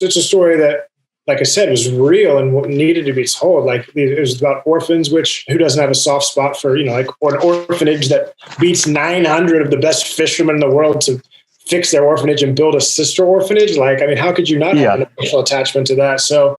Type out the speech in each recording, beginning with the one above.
it's a story that, like I said, was real and what needed to be told. Like it was about orphans, which who doesn't have a soft spot for, or an orphanage that beats 900 of the best fishermen in the world to fix their orphanage and build a sister orphanage. Like, I mean, how could you not have an emotional attachment to that? So.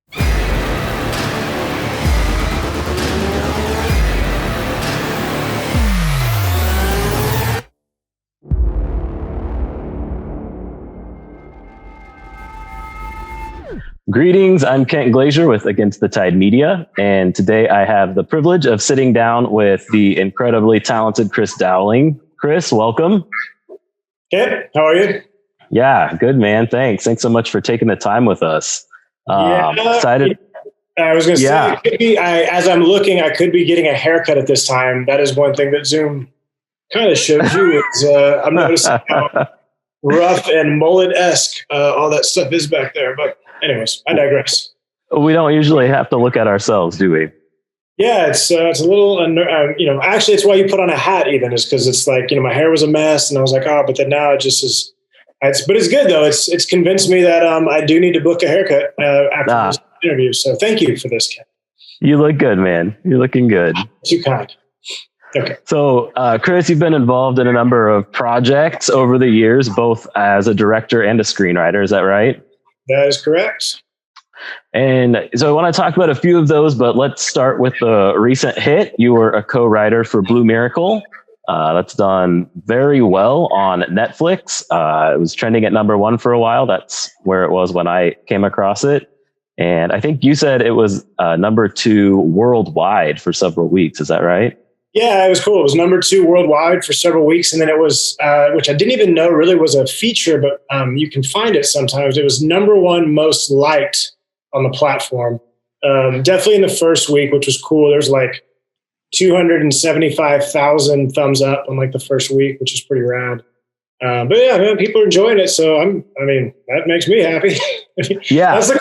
Greetings, I'm Kent Glazier with Against the Tide Media, and today I have the privilege of sitting down with the incredibly talented Chris Dowling. Chris, welcome. Kent, how are you? Yeah, good, man. Thanks so much for taking the time with us. Excited. I was going to say, it could be, as I'm looking, I could be getting a haircut at this time. That is one thing that Zoom kind of shows you. I'm noticing how rough and mullet-esque all that stuff is back there, but anyways, I digress. We don't usually have to look at ourselves, do we? Yeah, it's a little, actually it's why you put on a hat even, is because it's like, my hair was a mess and I was like, but then now it just is, but it's good though. It's convinced me that I do need to book a haircut after this interview. So thank you for this, Ken. You look good, man. You're looking good. Too kind. Okay. So, Chris, you've been involved in a number of projects over the years, both as a director and a screenwriter. Is that right? That is correct. And so I want to talk about a few of those, but let's start with the recent hit. You were a co-writer for Blue Miracle. That's done very well on Netflix. It was trending at #1 for a while. That's where it was when I came across it. And I think you said it was #2 worldwide for several weeks. Is that right? Yeah, it was cool. It was #2 worldwide for several weeks. And then it was, which I didn't even know really was a feature, but you can find it sometimes. It was #1 most liked on the platform. Definitely in the first week, which was cool. There's like 275,000 thumbs up on like the first week, which is pretty rad. But yeah, man, people are enjoying it. So that makes me happy. Yeah. That's the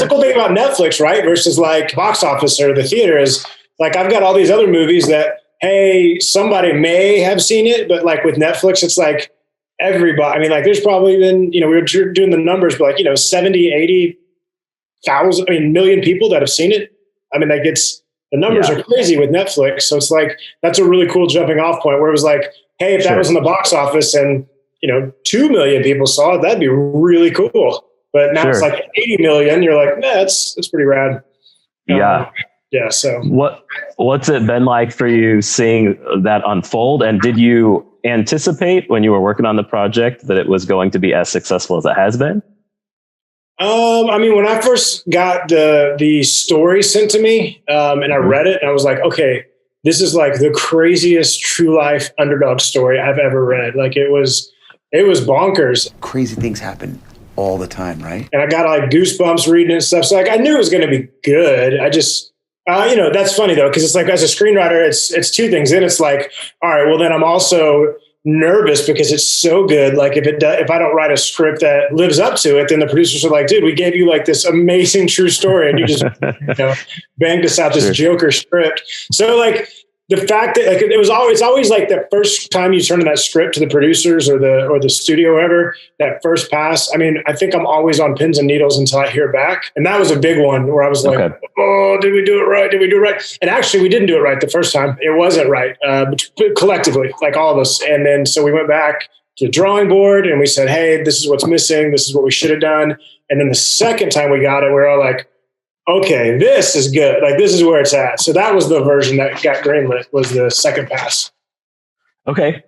cool thing about Netflix, right? Versus like box office or the theater is like, I've got all these other movies that, hey, somebody may have seen it, but like with Netflix, it's like everybody. I mean, like there's probably been, we were doing the numbers, but like, 70, 80,000, million people that have seen it. I mean, the numbers are crazy with Netflix. So it's like, that's a really cool jumping off point where it was like, hey, if that was in the box office and, 2 million people saw it, that'd be really cool. But now it's like 80 million. You're like, that's pretty rad. Yeah. Yeah. So what's it been like for you seeing that unfold? And did you anticipate when you were working on the project that it was going to be as successful as it has been? When I first got the story sent to me, and I read it and I was like, okay, this is like the craziest true life underdog story I've ever read. Like it was bonkers. Crazy things happen all the time, right? And I got like goosebumps reading it and stuff. So like, I knew it was going to be good. I just, that's funny though, because it's like as a screenwriter, it's two things. Then it's like, all right, well then I'm also nervous because it's so good. Like if I don't write a script that lives up to it, then the producers are like, dude, we gave you like this amazing true story, and you just banged us out this Joker script. So like the fact that like it's always like the first time you turn in that script to the producers or the studio, whoever, that first pass. I mean, I think I'm always on pins and needles until I hear back. And that was a big one where I was like, oh, did we do it right? Did we do it right? And actually we didn't do it right the first time. It wasn't right, collectively, like all of us. And then, so we went back to the drawing board and we said, hey, this is what's missing. This is what we should have done. And then the second time we got it, we were all like, okay, this is good. Like, this is where it's at. So that was the version that got greenlit, was the second pass. Okay.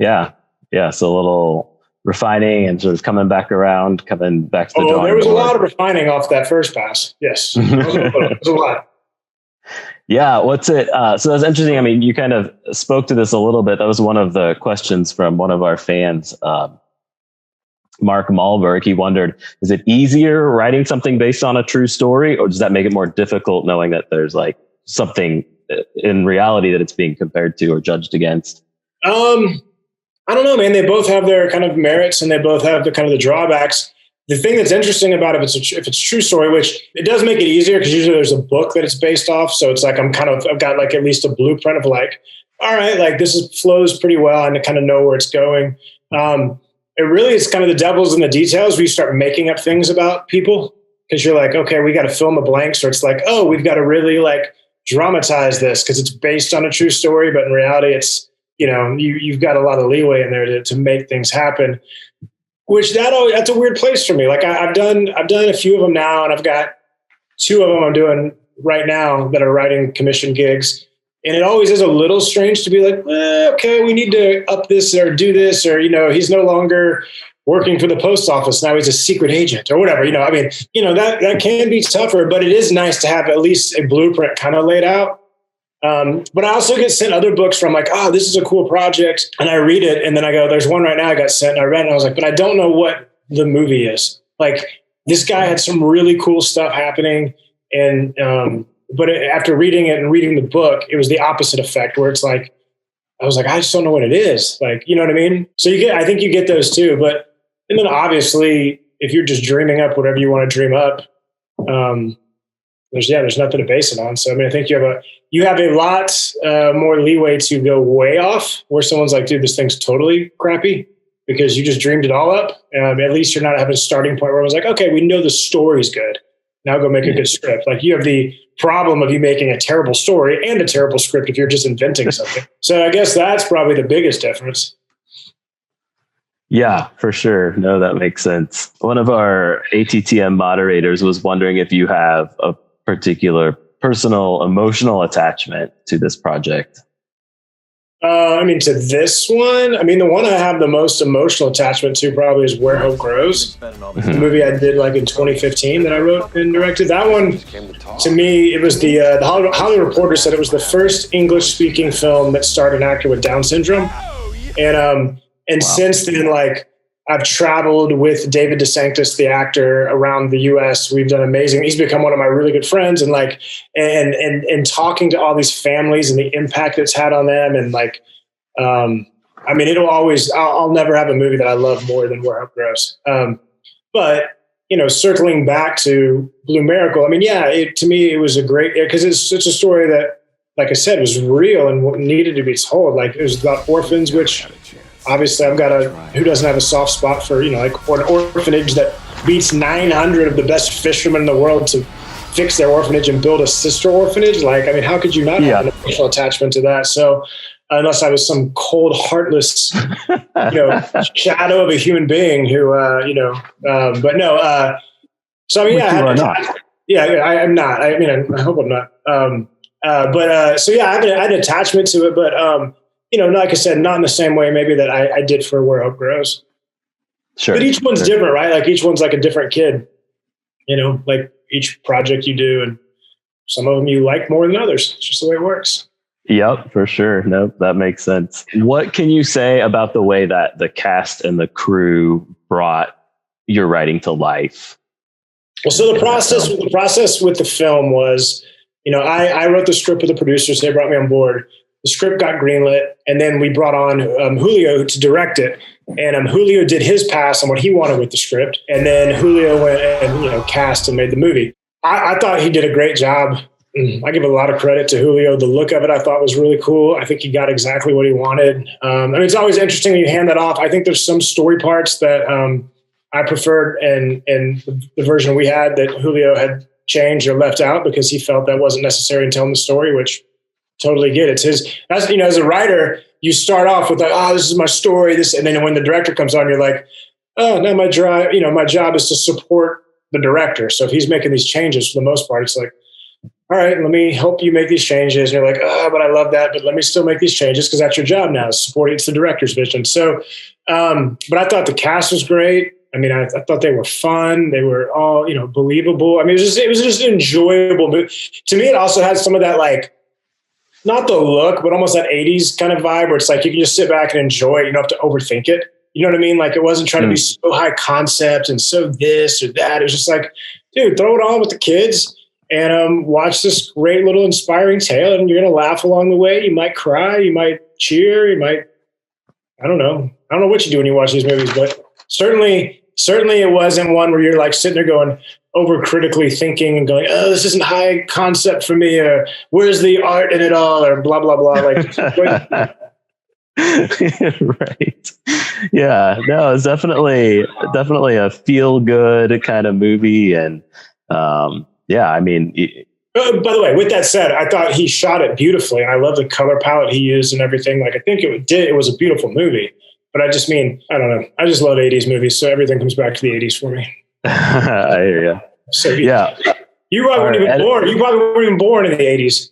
Yeah. Yeah. So a little refining and sort of coming back to the drawing board. There was a lot of refining off that first pass. Yes. It was a lot. Yeah. What's it? So that's interesting. I mean, you kind of spoke to this a little bit. That was one of the questions from one of our fans, Mark Malberg. He wondered, is it easier writing something based on a true story, or does that make it more difficult knowing that there's like something in reality that it's being compared to or judged against? I don't know, man. They both have their kind of merits and they both have the kind of the drawbacks. The thing that's interesting about if it's true story, which it does make it easier because usually there's a book that it's based off. So it's like I've got like at least a blueprint of like, all right, like flows pretty well and I kind of know where it's going. It really is kind of the devil's in the details where you start making up things about people. because you're like, okay, we got to fill in the blanks, or it's like, oh, we've got to really like dramatize this because it's based on a true story, but in reality, it's, you know, you've got a lot of leeway in there to make things happen. Which that's a weird place for me. Like I've done a few of them now, and I've got 2 of them I'm doing right now that are writing commission gigs. And it always is a little strange to be like, okay, we need to up this or do this, or, you know, he's no longer working for the post office. Now he's a secret agent or whatever, you know. I mean, you know, that can be tougher, but it is nice to have at least a blueprint kind of laid out. But I also get sent other books from like, oh, this is a cool project. And I read it. And then I go, there's one right now I got sent, and I read it, and I was like, but I don't know what the movie is. Like, this guy had some really cool stuff happening. And, but after reading it and reading the book, it was the opposite effect, where it's like, I was like, I just don't know what it is. Like, you know what I mean? So I think you get those too. But, and then if you're just dreaming up whatever you want to dream up, there's nothing to base it on. So, I mean, I think you have a lot more leeway to go way off, where someone's like, dude, this thing's totally crappy because you just dreamed it all up. At least you're not having a starting point where it was like, okay, we know the story's good. Now go make a good script. Like, you have the problem of you making a terrible story and a terrible script if you're just inventing something. So I guess that's probably the biggest difference. Yeah, for sure. No, that makes sense. One of our ATTM moderators was wondering if you have a particular personal emotional attachment to this project. I mean, to this one, I mean, the one I have the most emotional attachment to probably is Where Hope Grows, the movie I did like in 2015 that I wrote and directed. That one, to me, it was the Hollywood Reporter said it was the first English-speaking film that starred an actor with Down syndrome. And wow. Since then, like, I've traveled with David DeSanctis, the actor, around the U.S. We've done amazing. He's become one of my really good friends, and like, and talking to all these families and the impact it's had on them, and like, I mean, I'll never have a movie that I love more than Where Hope Grows. But you know, circling back to Blue Miracle, I mean, yeah, to me it was a great, because it's such a story that, like I said, was real and needed to be told. Like, it was about orphans, which. Obviously, I've got who doesn't have a soft spot for, you know, like, for an orphanage that beats 900 of the best fishermen in the world to fix their orphanage and build a sister orphanage. Like, I mean, how could you not have an emotional attachment to that? So, unless I was some cold, heartless, you know, shadow of a human being who, but no. So, I mean, I'm not. I mean, I hope I'm not. So yeah, I had an attachment to it, but, you know, like I said, not in the same way maybe that I did for Where Hope Grows. Sure. But each one's different, right? Like, each one's like a different kid, you know, like each project you do, and some of them you like more than others. It's just the way it works. Yep, for sure. Nope, that makes sense. What can you say about the way that the cast and the crew brought your writing to life? Well, so the process with the film was, you know, I wrote the script with the producers. They brought me on board. The script got greenlit, and then we brought on Julio to direct it. And Julio did his pass on what he wanted with the script, and then Julio went and, you know, cast and made the movie. I thought he did a great job. I give a lot of credit to Julio. The look of it I thought was really cool. I think he got exactly what he wanted. I mean, it's always interesting when you hand that off. I think there's some story parts that I preferred, and the version we had that Julio had changed or left out because he felt that wasn't necessary in telling the story, which totally get it. That's, you know, as a writer, you start off with like, oh, this is my story, and then when the director comes on, you're like, oh, no, my job is to support the director. So if he's making these changes, for the most part, it's like, all right, let me help you make these changes. And you're like, oh, but I love that, but let me still make these changes because that's your job now, supporting. It's the director's vision. So, but I thought the cast was great. I mean, I thought they were fun. They were all, you know, believable. I mean, it was just an enjoyable movie. To me, it also had some of that, like, not the look, but almost that 80s kind of vibe where it's like you can just sit back and enjoy it. You don't have to overthink it. You know what I mean? Like, it wasn't trying to be so high concept and so this or that. It was just like, dude, throw it on with the kids and watch this great little inspiring tale, and you're going to laugh along the way. You might cry. You might cheer. You might, I don't know what you do when you watch these movies, but certainly it wasn't one where you're like sitting there going, over-critically thinking and going, oh, this isn't high concept for me, or where's the art in it all, or blah, blah, blah. Like, right. Yeah, no, it's definitely a feel-good kind of movie. And Yeah, I mean, By the way, with that said, I thought he shot it beautifully, and I love the color palette he used and everything. Like, I think it was a beautiful movie. But I just mean, I don't know. I just love 80s movies, so everything comes back to the 80s for me. I hear you. So yeah. You probably weren't even born. You probably weren't even born in the 80s.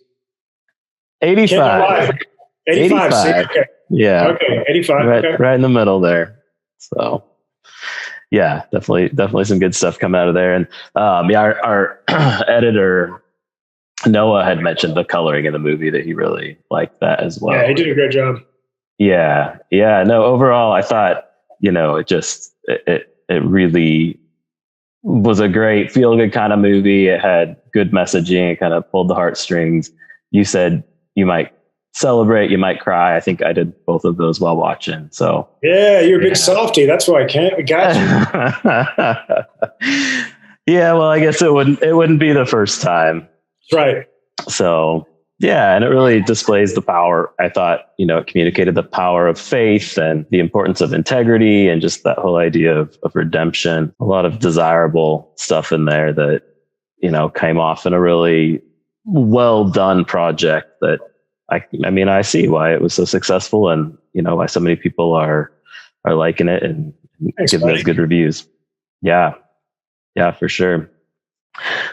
85. 85. See? Okay. Yeah. Okay. 85. Right, okay. right in the middle there. So, yeah, definitely some good stuff coming out of there. And our editor Noah had mentioned the coloring in the movie, that he really liked that as well. Yeah, he did a great job. Yeah. No, overall, I thought, it really was a great feel-good kind of movie. It had good messaging. It kind of pulled the heartstrings. You said you might celebrate, you might cry. I think I did both of those while watching. So yeah, you're a big softie. That's why I can't. I got you. Yeah, well, I guess it wouldn't be the first time. Right. So yeah, and it really displays the power. I thought, it communicated the power of faith and the importance of integrity and just that whole idea of redemption. A lot of desirable stuff in there that, came off in a really well done project that I see why it was so successful, and, why so many people are liking it and giving those good reviews. Yeah, for sure.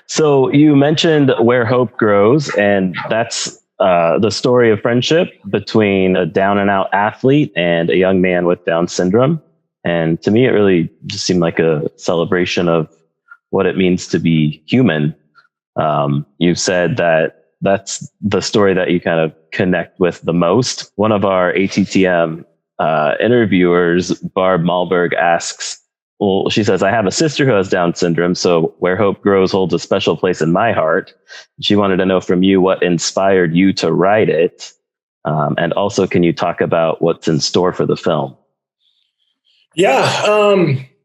So you mentioned Where Hope Grows, and that's the story of friendship between a down and out athlete and a young man with Down syndrome. And to me, it really just seemed like a celebration of what it means to be human. You said that that's the story that you kind of connect with the most. One of our ATTM interviewers, Barb Malberg, asks, well, she says, I have a sister who has Down syndrome, so Where Hope Grows holds a special place in my heart. She wanted to know from you what inspired you to write it. And also, can you talk about what's in store for the film? Yeah,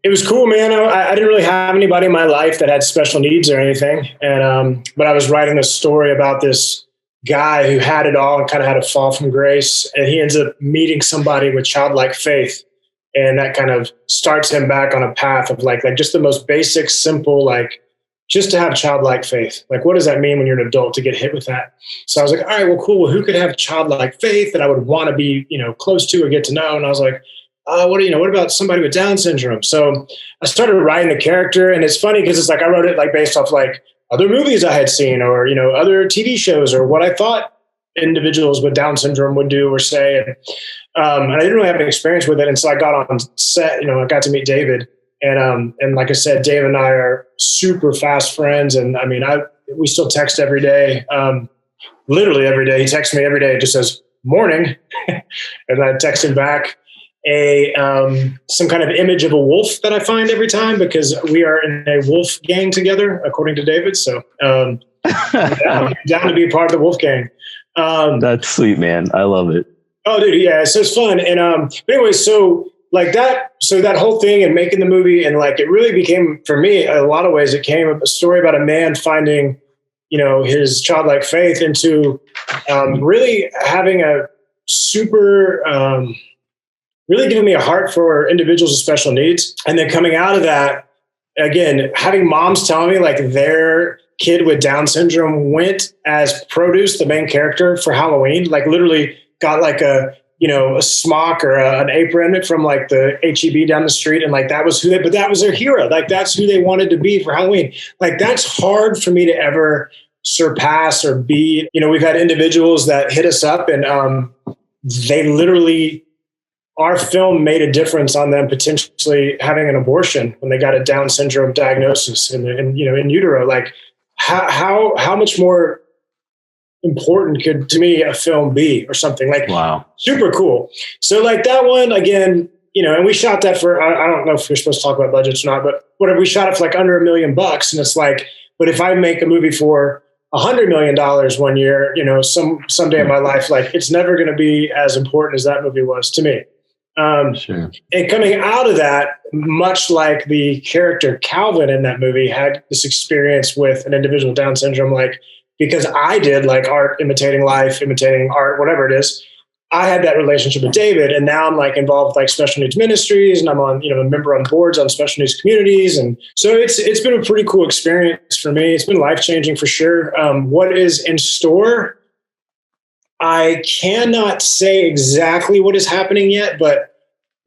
it was cool, man. I didn't really have anybody in my life that had special needs or anything. And but I was writing a story about this guy who had it all and kind of had a fall from grace. And he ends up meeting somebody with childlike faith. And that kind of starts him back on a path of like just the most basic, simple, just to have childlike faith. Like, what does that mean when you're an adult to get hit with that? So I was like, all right, well, cool. Well, who could have childlike faith that I would want to be, close to or get to know? And I was like, what about somebody with Down syndrome? So I started writing the character, and it's funny because it's like I wrote it based off other movies I had seen or, other TV shows or what I thought individuals with Down syndrome would do or say. And I didn't really have any experience with it. And so I got on set, I got to meet David. And like I said, Dave and I are super fast friends. And we still text every day, literally every day. He texts me every day. It just says morning. And I text him back some kind of image of a wolf that I find every time, because we are in a wolf gang together, according to David. So I'm down to be a part of the wolf gang. That's sweet, man. I love it. Oh, dude, yeah, so it's fun. And but anyway, so that whole thing and making the movie, and it really became, for me, in a lot of ways, it came a story about a man finding, his childlike faith into really having a super, really giving me a heart for individuals with special needs. And then coming out of that, again, having moms telling me their kid with Down syndrome went as produce, the main character, for Halloween, literally got a smock or an apron from the HEB down the street. And that was that was their hero. That's who they wanted to be for Halloween. That's hard for me to ever surpass or be. We've had individuals that hit us up, and they literally, our film made a difference on them potentially having an abortion when they got a Down syndrome diagnosis in utero. How much more important could, to me, a film be or something? Wow. Super cool. So that one, again, and we shot that for, I don't know if we're supposed to talk about budgets or not, but whatever, we shot it for under $1 million. And it's but if I make a movie for $100 million one year, someday in my life, it's never going to be as important as that movie was to me. Sure. And coming out of that, much like the character Calvin in that movie had this experience with an individual with Down syndrome, because I did art, imitating life, imitating art, whatever it is. I had that relationship with David, and now I'm like involved with like special needs ministries, and I'm on, a member on boards on special needs communities. And so it's been a pretty cool experience for me. It's been life-changing for sure. What is in store? I cannot say exactly what is happening yet, but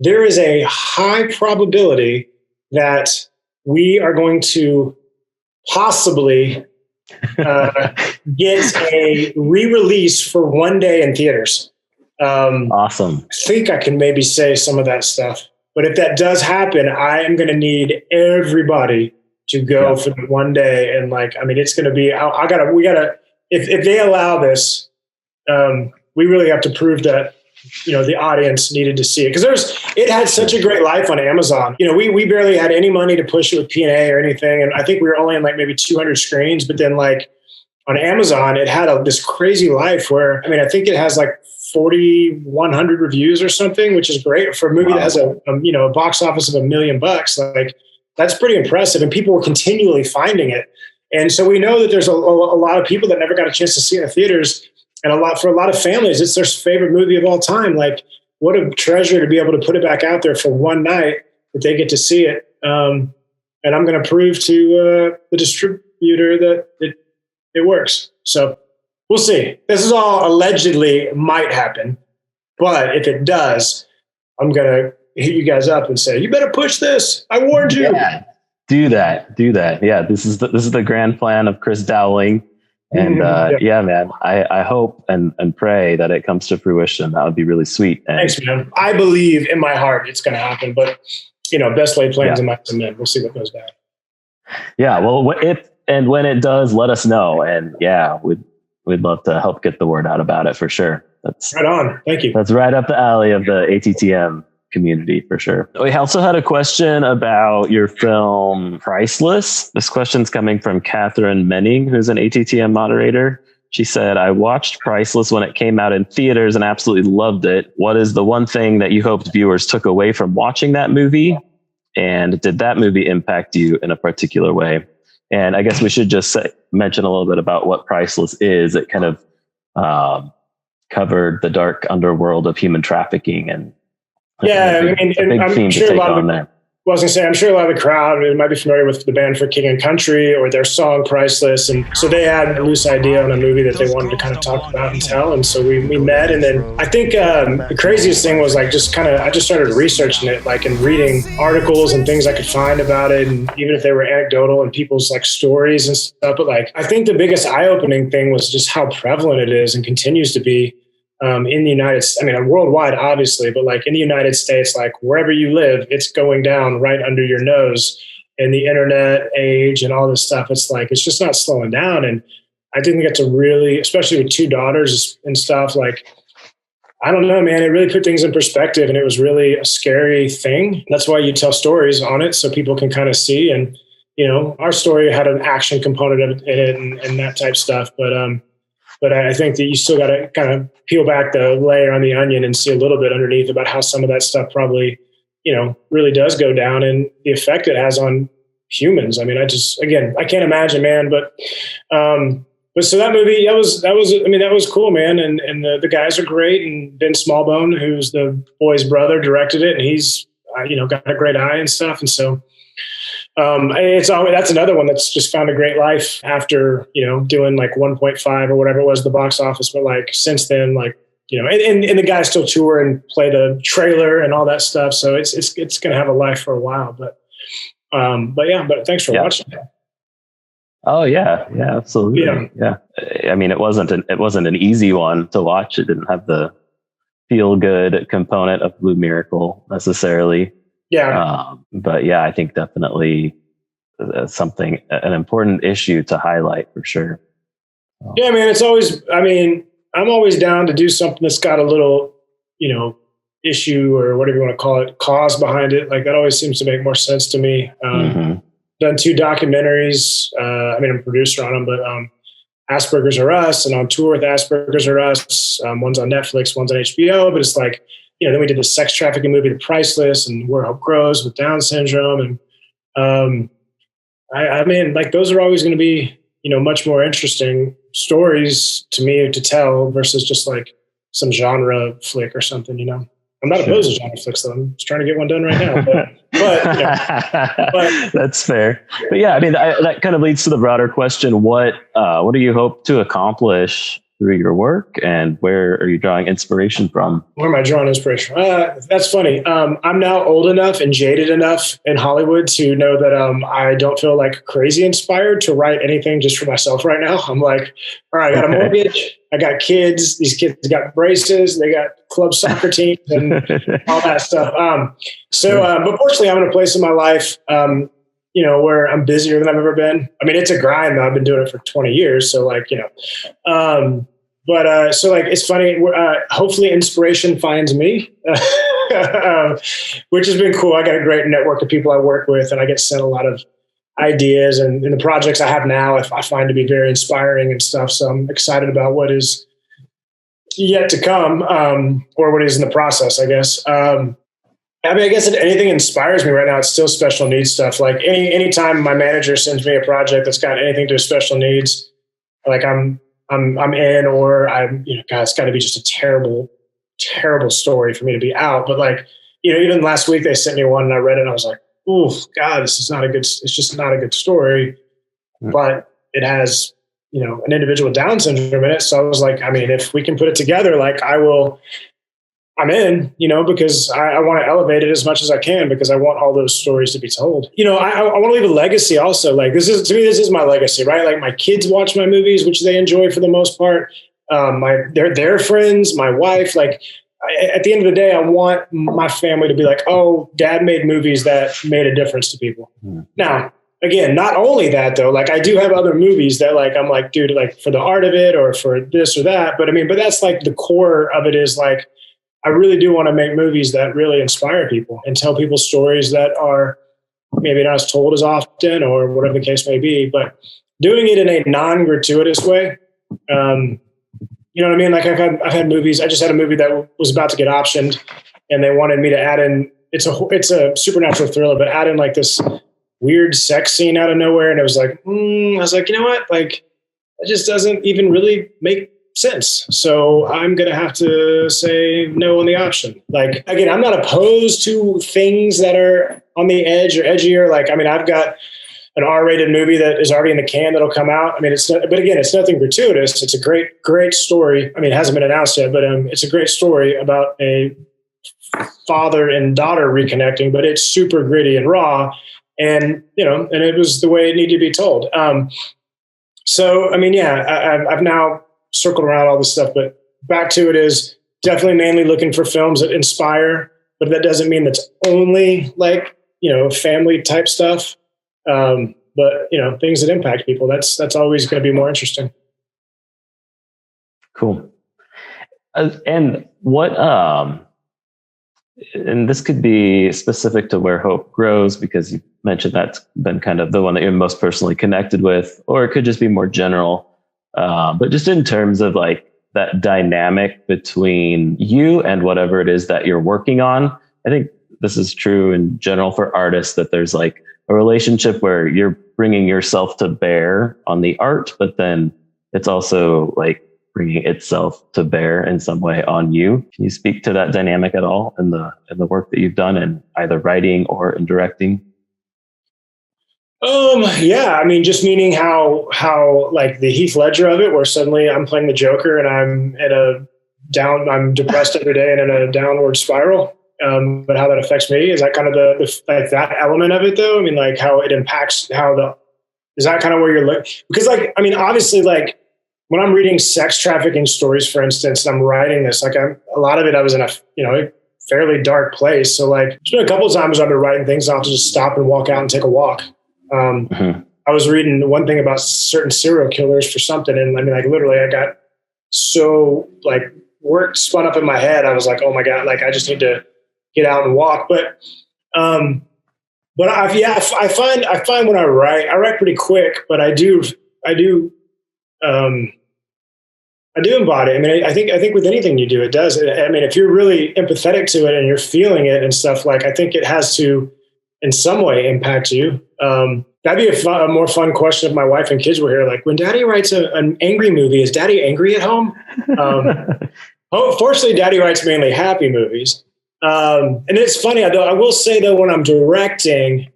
there is a high probability that we are going to possibly get a re-release for one day in theaters. Awesome. I think I can maybe say some of that stuff, but if that does happen, I am going to need everybody to go for the one day. And it's going to be, we gotta, if they allow this, we really have to prove that, the audience needed to see it, because it had such a great life on Amazon. We barely had any money to push it with P&A or anything. And I think we were only in like maybe 200 screens, but then like on Amazon, it had this crazy life where, I think it has like 4,100 reviews or something, which is great for a movie that has a box office of $1 million. Like, that's pretty impressive. And people were continually finding it. And so we know that there's a lot of people that never got a chance to see it in the theaters. And for a lot of families, it's their favorite movie of all time. Like, what a treasure to be able to put it back out there for one night that they get to see it. And I'm going to prove to the distributor that it works. So we'll see. This is all allegedly might happen, but if it does, I'm going to hit you guys up and say, you better push this. I warned you. Yeah, do that. Yeah. This is the grand plan of Chris Dowling. And man, I hope and pray that it comes to fruition. That would be really sweet. And thanks, man. I believe in my heart it's going to happen, but best laid plans and might men. We'll see what goes down. Yeah. Well, when it does, let us know. And we'd love to help get the word out about it for sure. That's right on. Thank you. That's right up the alley of the ATTM community for sure. We also had a question about your film Priceless. This question's coming from Catherine Menning, who's an ATTM moderator. She said, I watched Priceless when it came out in theaters and absolutely loved it. What is the one thing that you hoped viewers took away from watching that movie? And did that movie impact you in a particular way? And I guess we should just mention a little bit about what Priceless is. It kind of covered the dark underworld of human trafficking, and I'm sure a lot of there. Well, I was going to say, I'm sure a lot of the crowd might be familiar with the band For King and Country or their song Priceless. And so they had a loose idea on a movie that they wanted to kind of talk about and tell. And so we met. And then I think the craziest thing was I just started researching it, like, and reading articles and things I could find about it. And even if they were anecdotal and people's like stories and stuff. But like, I think the biggest eye-opening thing was just how prevalent it is and continues to be. In the United States, worldwide, obviously, but like in the United States, like wherever you live, it's going down right under your nose. And the internet age and all this stuff, it's just not slowing down. And I think it's a really, especially with two daughters and stuff, like, I don't know, man, it really put things in perspective, and it was really a scary thing. That's why you tell stories on it so people can kind of see. And, our story had an action component in it and that type stuff. But I think that you still got to kind of peel back the layer on the onion and see a little bit underneath about how some of that stuff probably, really does go down and the effect it has on humans. I can't imagine, man. But so that movie, that was cool, man. And the guys are great. And Ben Smallbone, who's the boy's brother, directed it, and he's, got a great eye and stuff. And so, that's another one that's just found a great life after, doing like 1.5 or whatever it was, the box office. But like since then, like, and the guys still tour and play the trailer and all that stuff. So it's going to have a life for a while, but thanks for watching. Oh yeah. Yeah, absolutely. Yeah. It wasn't an easy one to watch. It didn't have the feel good component of Blue Miracle necessarily. Yeah. But yeah, I think definitely an important issue to highlight for sure. Yeah, man, I'm always down to do something that's got a little, issue or whatever you want to call it, cause behind it. Like that always seems to make more sense to me. Done 2 documentaries. I'm a producer on them, but Asperger's Are Us and on tour with Asperger's Are Us. One's on Netflix, one's on HBO, but it's like, then we did the sex trafficking movie, The Priceless, and Where Hope Grows with Down syndrome. And those are always going to be, much more interesting stories to me to tell versus just like some genre flick or something, I'm not opposed to genre flicks though. I'm just trying to get one done right now, but that's fair. But yeah, I mean, that kind of leads to the broader question. What do you hope to accomplish through your work, and where are you drawing inspiration from? Where am I drawing inspiration? That's funny. I'm now old enough and jaded enough in Hollywood to know that I don't feel like crazy inspired to write anything just for myself right now. I'm like, all right, I got a mortgage, I got kids. These kids got braces, they got club soccer teams and all that stuff. But fortunately, I'm in a place in my life, where I'm busier than I've ever been. I mean, it's a grind though. I've been doing it for 20 years. So it's funny. Hopefully inspiration finds me, which has been cool. I got a great network of people I work with, and I get sent a lot of ideas, and the projects I have now, I find to be very inspiring and stuff. So I'm excited about what is yet to come, or what is in the process, I guess. I guess if anything inspires me right now, it's still special needs stuff. Like anytime my manager sends me a project that's got anything to do with special needs, like I'm in, or God, it's got to be just a terrible, terrible story for me to be out. But even last week they sent me one and I read it and I was like, oh God, it's just not a good story. But it has, an individual with Down syndrome in it. So I was like, I mean, if we can put it together, I'm in, because I want to elevate it as much as I can, because I want all those stories to be told. I want to leave a legacy also. This is my legacy, right? Like my kids watch my movies, which they enjoy for the most part. Their friends, my wife, at the end of the day, I want my family to be like, oh, Dad made movies that made a difference to people. Now, again, not only that though, I do have other movies that I'm like, dude, for the art of it or for this or that. But that's the core of it is I really do want to make movies that really inspire people and tell people stories that are maybe not as told as often, or whatever the case may be, but doing it in a non-gratuitous way. You know what I mean? I've had movies. I just had a movie that was about to get optioned, and they wanted me to add in. It's a supernatural thriller, but add in this weird sex scene out of nowhere, and it was I was like, you know what? It just doesn't even really make sense. So I'm going to have to say no on the option. Again, I'm not opposed to things that are on the edge or edgier. I've got an R-rated movie that is already in the can that'll come out. But again, it's nothing gratuitous. It's a great, great story. It hasn't been announced yet, but it's a great story about a father and daughter reconnecting, but it's super gritty and raw. And, and it was the way it needed to be told. I've now circled around all this stuff, but back to it is definitely mainly looking for films that inspire, but that doesn't mean that's only family type stuff. But things that impact people, that's always going to be more interesting. Cool. And what, and this could be specific to Where Hope Grows, because you mentioned that's been kind of the one that you're most personally connected with, or it could just be more general. But just in terms of that dynamic between you and whatever it is that you're working on, I think this is true in general for artists, that there's a relationship where you're bringing yourself to bear on the art, but then it's also bringing itself to bear in some way on you. Can you speak to that dynamic at all in the work that you've done in either writing or in directing? Yeah, just meaning how the Heath Ledger of it, where suddenly I'm playing the Joker and I'm depressed every day and in a downward spiral. But how that affects me, is that kind of that element of it though? How it impacts is that kind of where you're looking? Because obviously when I'm reading sex trafficking stories, for instance, and I'm writing this, a lot of it, I was in a fairly dark place. So there's been a couple of times I've been writing things, I'll just stop and walk out and take a walk. I was reading one thing about certain serial killers for something. And literally I got so work spun up in my head. I was like, oh my God, I just need to get out and walk. But I find when I write pretty quick, but I do embody. I think with anything you do, it does. If you're really empathetic to it and you're feeling it and stuff, I think it has to in some way impact you. That'd be a more fun question if my wife and kids were here. When Daddy writes an angry movie, is Daddy angry at home? Oh, fortunately, Daddy writes mainly happy movies. And it's funny, though. I will say though, when I'm directing,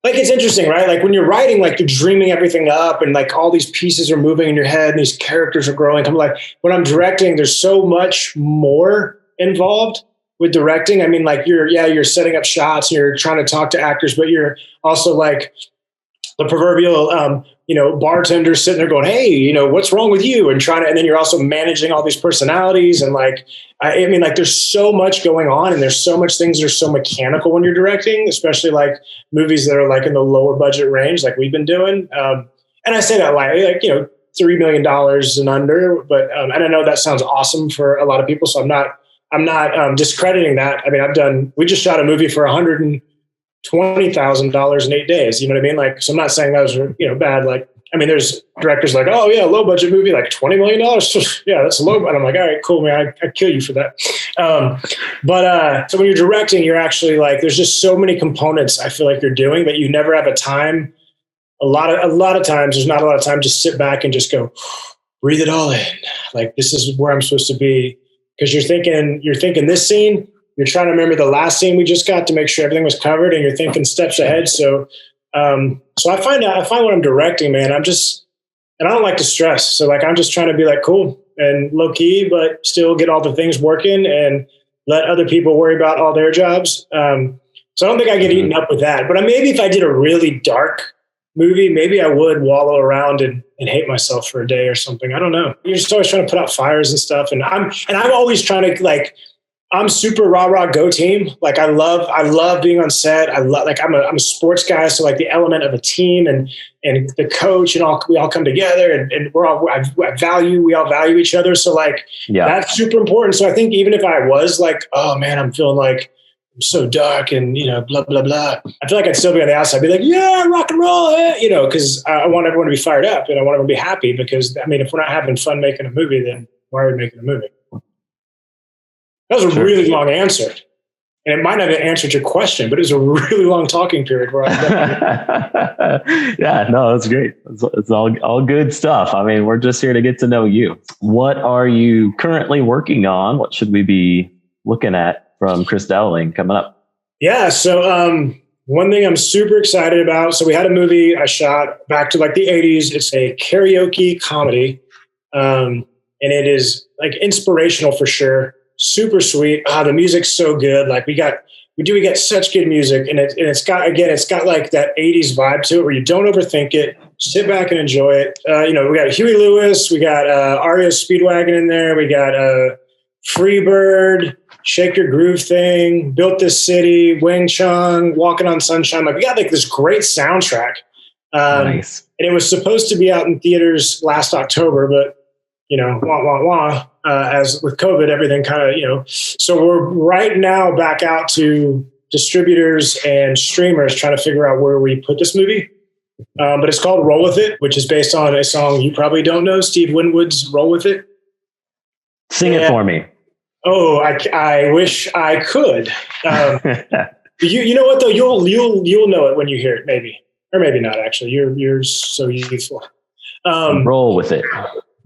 like it's interesting, right? Like when you're writing, like you're dreaming everything up, and like all these pieces are moving in your head, and these characters are growing. I'm like, when I'm directing, there's so much more involved with directing. I mean, like you're setting up shots, and you're trying to talk to actors, but you're also like the proverbial bartender sitting there going, hey, what's wrong with you, and and then you're also managing all these personalities, and like I mean, like there's so much going on, and there's so much things that are so mechanical when you're directing, especially like movies that are like in the lower budget range like we've been doing. And I say that like $3 million and under, but and I know that sounds awesome for a lot of people, so I'm not discrediting that. I mean, we just shot a movie for $120,000 in 8 days. You know what I mean? Like, so I'm not saying those are, bad. Like, I mean, there's directors like, oh yeah, low budget movie, like $20 million. Yeah, that's low. And I'm like, all right, cool, man. I'd kill you for that. So when you're directing, you're actually like, there's just so many components I feel like you're doing that you never have a time. A lot of times, there's not a lot of time. Just sit back and just go, breathe it all in. Like, this is where I'm supposed to be. Cause you're thinking this scene, you're trying to remember the last scene we just got to make sure everything was covered, and you're thinking steps ahead. So I find when I'm directing, man, and I don't like to stress. So like, I'm just trying to be like cool and low key, but still get all the things working and let other people worry about all their jobs. So I don't think I get eaten up with that, but maybe if I did a really dark movie, maybe I would wallow around and hate myself for a day or something. I don't know. You're just always trying to put out fires and stuff. And I'm always trying to like, I'm super rah go team. Like I love being on set. I'm a sports guy. So like the element of a team and the coach and we all come together and we all value each other. So like, that's super important. So I think even if I was like, oh man, I'm feeling like I'm so dark and, blah, blah, blah. I feel like I'd still be on the outside. I'd be like, yeah, rock and roll, cause I want everyone to be fired up and I want everyone to be happy because I mean, if we're not having fun making a movie, then why are we making a movie? That was a really long answer. And it might not have answered your question, but it was a really long talking period where Yeah, no, that's great. It's all good stuff. I mean, we're just here to get to know you. What are you currently working on? What should we be looking at from Chris Dowling coming up? Yeah, so one thing I'm super excited about. So we had a movie I shot back to like the 80s. It's a karaoke comedy. And it is like inspirational for sure. Super sweet. The music's so good. Like we get such good music, and it's got like that 80s vibe to it where you don't overthink it. Sit back and enjoy it. We got Huey Lewis, we got Aria Speedwagon in there, we got Freebird, Shake Your Groove Thing, Built This City, Wing Chun, Walking on Sunshine. Like we got like this great soundtrack. Nice. And it was supposed to be out in theaters last October, but as with COVID, everything kind of, so we're right now back out to distributors and streamers trying to figure out where we put this movie. But it's called Roll With It, which is based on a song you probably don't know, Steve Winwood's Roll With It. Sing it for me. Oh, I wish I could. You know what though? You'll know it when you hear it, maybe, or maybe not. Actually, you're so youthful. Roll with it.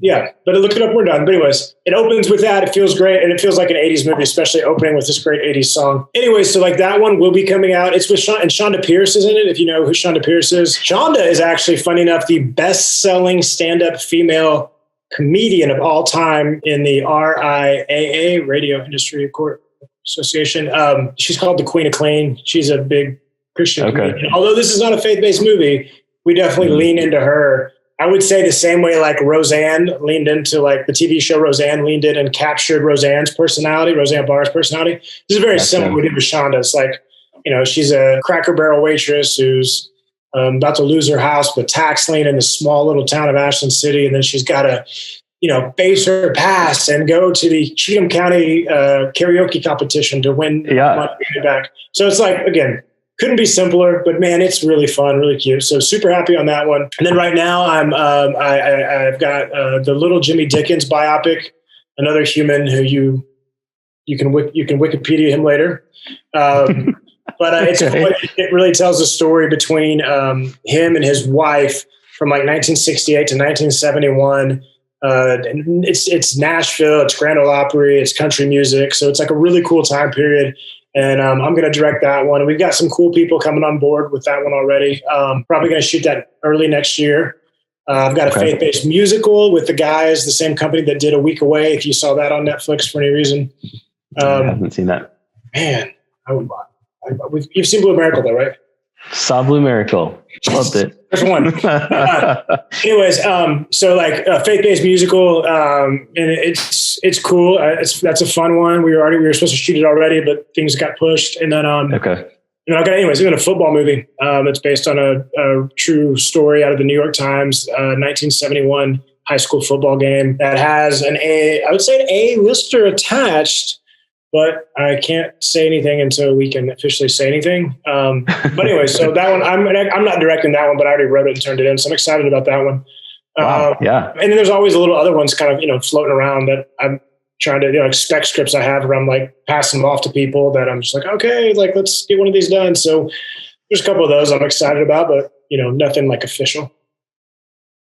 Yeah, but look it up. We're done. But anyways, it opens with that. It feels great, and it feels like an 80s movie, especially opening with this great 80s song. Anyway, so like that one will be coming out. It's with Shonda Pierce is in it, if you know who Shonda Pierce is. Shonda is actually, funny enough, the best-selling stand-up female comedian of all time in the RIAA, Radio Industry Court Association. She's called the Queen of Clean. She's a big Christian comedian. Although this is not a faith-based movie, we definitely lean into her. I would say the same way like Roseanne leaned into like the TV show Roseanne leaned in and captured Roseanne Barr's personality. This is very similar with Shonda. It's like, she's a Cracker Barrel waitress who's about to lose her house with tax lien in the small little town of Ashland City. And then she's got to, base her pass and go to the Cheatham County karaoke competition to win money back. So it's like, again, couldn't be simpler, but man, it's really fun, really cute. So super happy on that one. And then right now I've got the little Jimmy Dickens biopic, another human who you can Wikipedia him later. But it really tells a story between him and his wife from like 1968 to 1971. And it's Nashville, it's Grand Ole Opry, it's country music. So it's like a really cool time period. And I'm going to direct that one. And we've got some cool people coming on board with that one already. Probably going to shoot that early next year. I've got a faith-based musical with the guys, the same company that did A Week Away, if you saw that on Netflix for any reason. I haven't seen that. Man, you've seen Blue Miracle though, right? Saw Blue Miracle. Loved it. There's one. Anyways, so like a faith-based musical, and it's cool. That's a fun one. We were supposed to shoot it already, but things got pushed. And then even a football movie. It's based on a true story out of the New York Times, 1971 high school football game that has an A-lister attached. But I can't say anything until we can officially say anything. But anyway, so that one, I'm not directing that one, but I already wrote it and turned it in. So I'm excited about that one. Wow, yeah. And then there's always a little other ones kind of, floating around that I'm trying to, spec scripts I have where I'm like passing them off to people that I'm just like, okay, like let's get one of these done. So there's a couple of those I'm excited about, but nothing like official.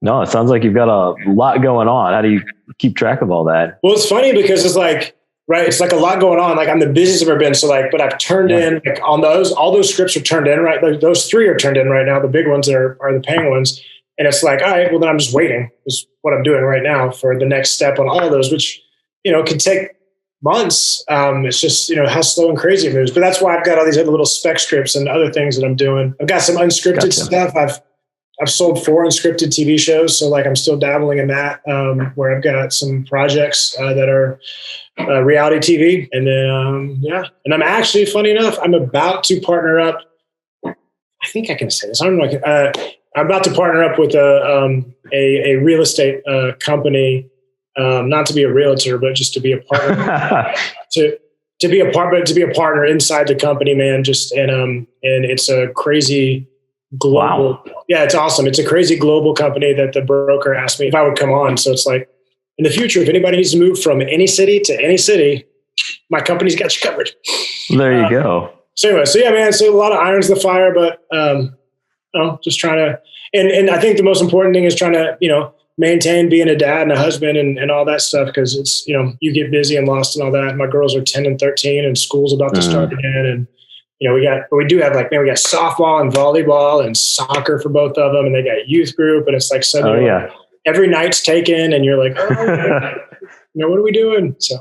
No, it sounds like you've got a lot going on. How do you keep track of all that? Well, it's funny because it's like, right. It's like a lot going on. Like I'm the busiest I've ever been. So like, but I've turned in like on all those scripts are turned in, right? Like those 3 are turned in right now. The big ones are the paying ones. And it's like, all right, well then I'm just waiting is what I'm doing right now for the next step on all of those, which, can take months. It's just, how slow and crazy it moves. But that's why I've got all these other little spec scripts and other things that I'm doing. I've got some unscripted stuff. I've sold 4 unscripted TV shows. So like I'm still dabbling in that, where I've got some projects that are reality TV. And then, and I'm actually, funny enough, I'm about to partner up. I think I can say this. I don't know. I'm about to partner up with a real estate company, not to be a realtor, but just to be a partner, to be a partner inside the company, man. And it's a crazy global. Wow. Yeah, it's awesome. It's a crazy global company that the broker asked me if I would come on. So it's like, in the future, if anybody needs to move from any city to any city, my company's got you covered. There you go. So anyway, so yeah, man, so a lot of irons in the fire, but just trying to, and I think the most important thing is trying to, maintain being a dad and a husband and all that stuff. Cause it's, you get busy and lost and all that. My girls are 10 and 13 and school's about to start again. And, we got softball and volleyball and soccer for both of them. And they got youth group and it's like, suddenly every night's taken and you're like, what are we doing? So.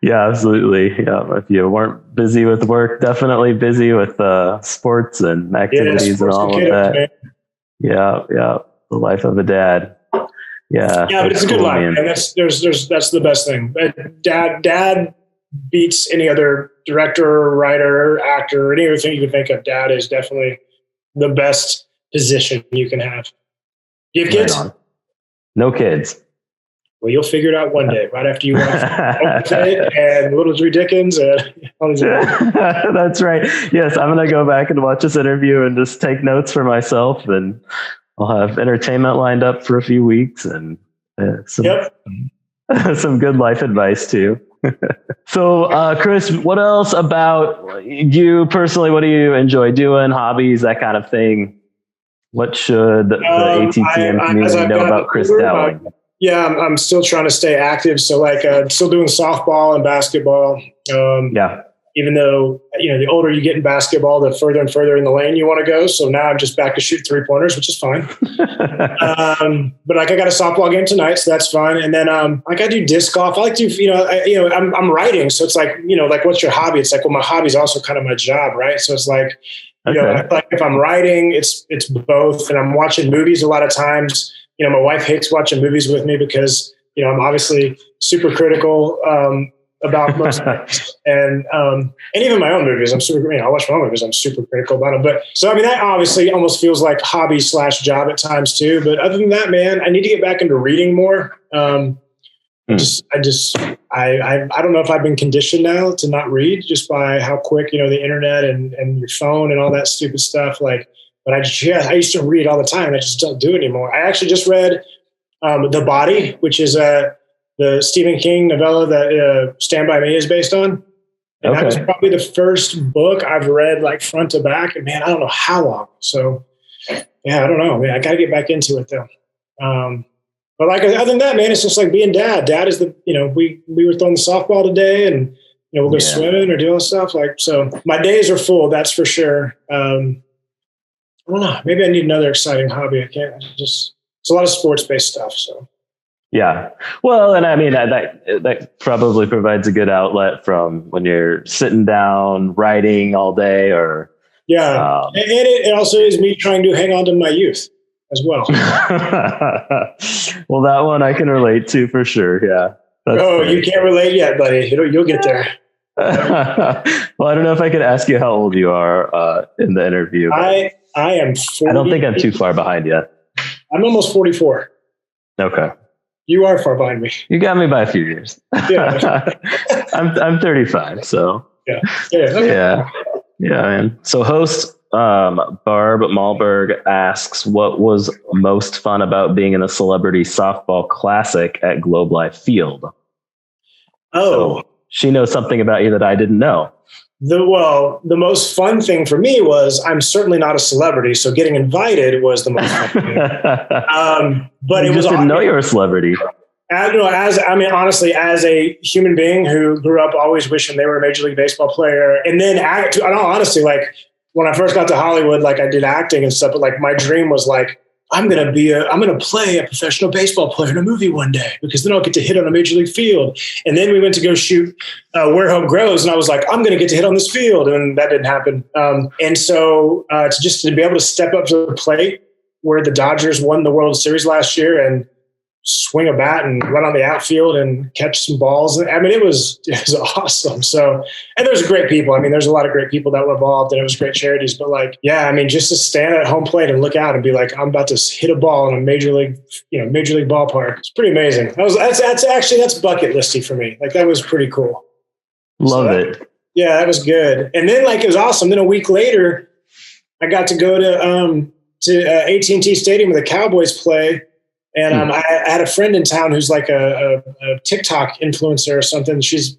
Yeah, absolutely. Yeah. If you weren't busy with work, definitely busy with sports and activities and all of that. Man. Yeah. The life of a dad. Yeah. Yeah, but it's a good life. Man. And that's the best thing. Dad beats any other director, writer, actor, any other thing you can think of. Dad is definitely the best position you can have. Do you have kids? Right on. No kids. Well, you'll figure it out one day, right after you watch and Little Three Dickens. That's right. Yes, I'm going to go back and watch this interview and just take notes for myself, and I'll have entertainment lined up for a few weeks and some good life advice too. So, Chris, what else about you personally? What do you enjoy doing? Hobbies, that kind of thing. What should the ATTM community know about Chris Dowling? Yeah, I'm still trying to stay active. So like still doing softball and basketball. Even though, the older you get in basketball, the further and further in the lane you want to go. So now I'm just back to shoot 3-pointers, which is fine. But like I got a softball game tonight, so that's fun. And then like I do disc golf. I like to, I'm writing. So it's like, like what's your hobby? It's like, well, my hobby is also kind of my job, right? So it's like, I feel like if I'm writing, it's both. And I'm watching movies a lot of times. My wife hates watching movies with me because, I'm obviously super critical about most things. And even my own movies, I watch my own movies, I'm super critical about them. But so, that obviously almost feels like hobby/job at times too. But other than that, man, I need to get back into reading more. I don't know if I've been conditioned now to not read just by how quick, the internet and your phone and all that stupid stuff. But I used to read all the time. I just don't do it anymore. I actually just read The Body, which is the Stephen King novella that Stand By Me is based on. And that was probably the first book I've read like front to back. And man, I don't know how long. So yeah, I don't know. Man, I got to get back into it though. But like, other than that, man, it's just like being dad. Dad is we were throwing the softball today, and we'll go swimming or do all this stuff. Like, so my days are full. That's for sure. I don't know. Maybe I need another exciting hobby. It's a lot of sports based stuff. So. Yeah. Well, and I mean, that probably provides a good outlet from when you're sitting down writing all day or. Yeah. And it also is me trying to hang on to my youth as well. Well, that one I can relate to for sure. Yeah. You can't relate yet, buddy. You'll get there. Well, I don't know if I could ask you how old you are in the interview. I am 40. I don't think I'm too far behind yet. I'm almost 44. Okay. You are far behind me. You got me by a few years. Yeah. I'm 35, so. Yeah. Okay. Yeah, man. So host Barb Malberg asks, what was most fun about being in a celebrity softball classic at Globe Life Field? Oh. So she knows something about you that I didn't know. The most fun thing for me was I'm certainly not a celebrity, so getting invited was the most fun thing. But it was didn't know you were a celebrity. Honestly, as a human being who grew up always wishing they were a Major League Baseball player, and then honestly, like when I first got to Hollywood, like I did acting and stuff, but like my dream was like, I'm going to play a professional baseball player in a movie one day, because then I'll get to hit on a major league field. And then we went to go shoot Where Hope Grows. And I was like, I'm going to get to hit on this field. And that didn't happen. And so to be able to step up to the plate where the Dodgers won the World Series last year and swing a bat and run on the outfield and catch some balls. I mean, it was awesome. So, and there's great people. I mean, there's a lot of great people that were involved, and it was great charities, but like, yeah, I mean, just to stand at home plate and look out and be like, I'm about to hit a ball in a major league ballpark. It's pretty amazing. That's bucket listy for me. Like, that was pretty cool. Love it. Yeah, that was good. And then like, it was awesome. Then a week later, I got to go to ATT Stadium where the Cowboys play. And I had a friend in town who's like a TikTok influencer or something. She's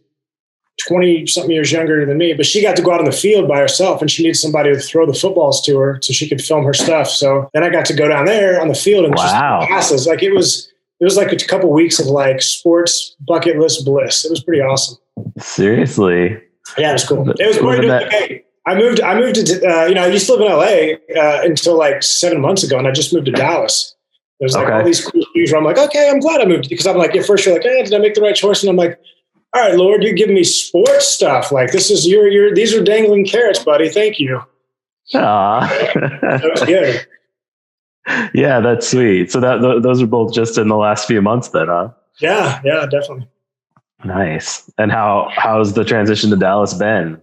20-something years younger than me, but she got to go out on the field by herself, and she needed somebody to throw the footballs to her so she could film her stuff. So then I got to go down there on the field and just passes. Like it was like a couple of weeks of like sports bucket list bliss. It was pretty awesome. Seriously. Yeah, it was cool. It was great. I moved to, I used to live in LA until like 7 months ago, and I just moved to Dallas. There's like all these cool things where I'm like, okay, I'm glad I moved, because I'm like, at first you're like, did I make the right choice? And I'm like, all right, Lord, you're giving me sports stuff. Like this is these are dangling carrots, buddy. Thank you. That was good. Yeah, that's sweet. So those are both just in the last few months then, huh? Yeah, definitely. Nice. And how's the transition to Dallas been?